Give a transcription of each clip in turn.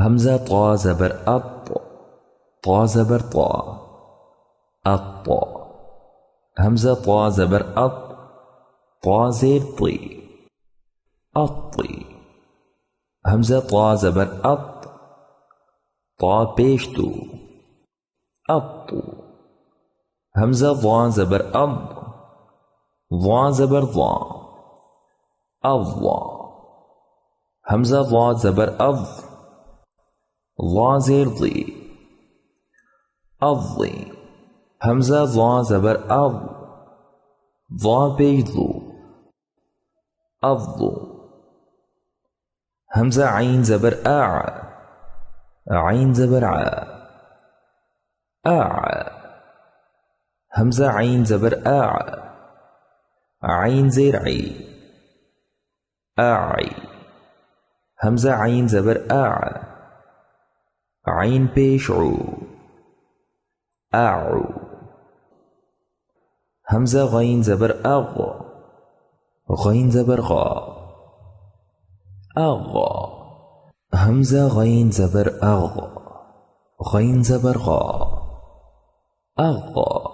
همزة طا زبر أط، طا زبر طا، أط. همزة طا زبر أط، طا زير طي، أطي. همزة طا زبر أط، طا پیش تو، أطو. همزة ضا زبر أض، ضا زبر ضا، أضا. همزة ضا زبر أض، ضا زير ضي، أضي. همزة ضا زبر أض، ضا پیش ضو، أضو. همزة عين زبر أع، عين زبر ع، أع. همزة عين زبر أع، عين زير عي، أعي. همزة عين زبر أع، عين پیش عو، أعو. همزة غين زبر أغ، غين زبر غا، أغا. همزة غين زبر أغ، غين زبر غا، أغا.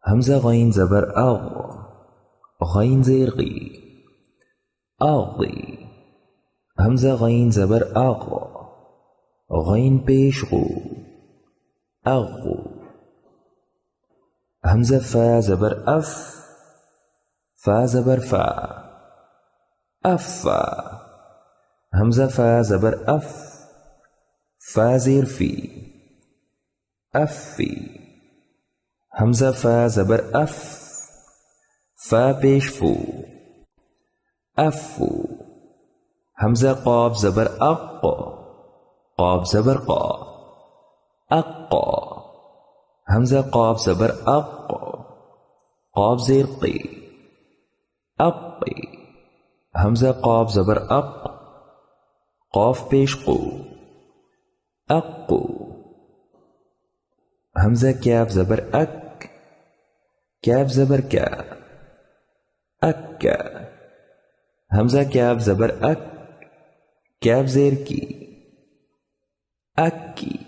همزة غين زبر أغ، غين زير غي، أغي. همزة غين زبر أغ، غين پیش غو، أغو. همزة فا زبر أف، فا زبر فا، أفا. همزة فا زبر أف، فا زير في، أفي. همزة فا زبر أف، فا پیش فو، أفو. همزة قاف زبر أق، قاف زبر قا، أقا. همزة قاف زبر أق، قاف زير قي، أقي. همزة قاف زبر أق، قاف پیش قو، أقو. همزة كاف زبر أك، كاف زبر كا، أكا. همزة كاف زبر أك، كاف زير كي، أكي.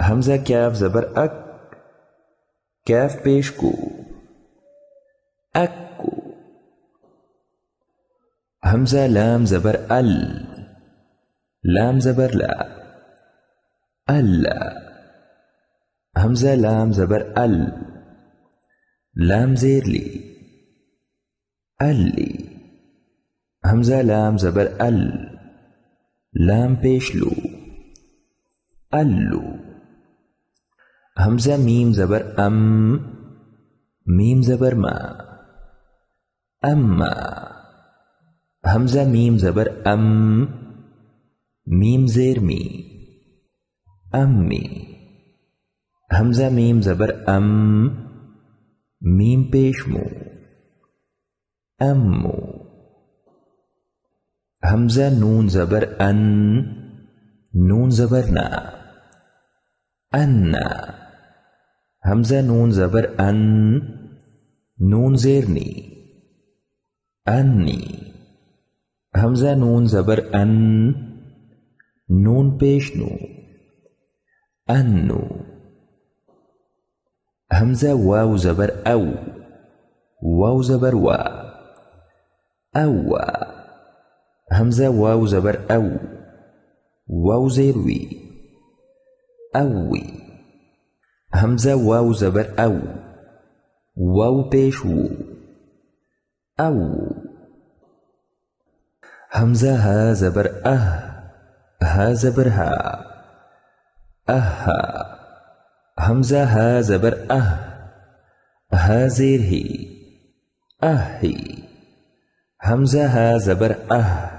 همزة كاف زبر أك، كاف پیش کو، أكو. همزة لام زبر ال، لام زبر لا، ألا. همزة لام زبر ال، لام زير لي، ألي. همزة لام زبر ال، لام پیش لو، ألو. همزة ميم زبر أم، ميم زبر ما، أما. همزة ميم زبر أم، ميم زير مي، أمي. همزة ميم زبر أم، ميم پیش مو، أمو. همزة نون زبر أن، نون زبر نا، أنا. همزة نون زبر أن، نون زير ني، أني. همزة نون زبر أن، نون پیش نو، أنو. همزة واو زبر أو، واو زبر وا، أوا. همزة واو زبر أو، واو زير وي، أوي. همزة واو زبر أو، واو پیش وو، أو. همزة ها زبر أه، ها زبر ها، أها. همزة ها زبر أه، ها زير هي، أهي. همزة ها زبر أه،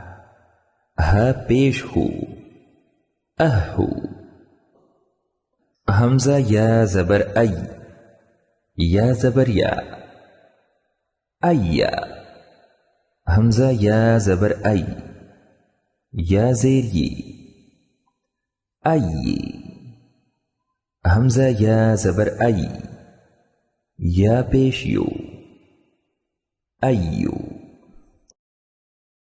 ها پیش هو، أهو. همزة يا زبر أي، يا زبر يا، أيا. همزة يا زبر أي، يا زير يي، أي. همزة يا زبر أي، يا پیش يو، أيو.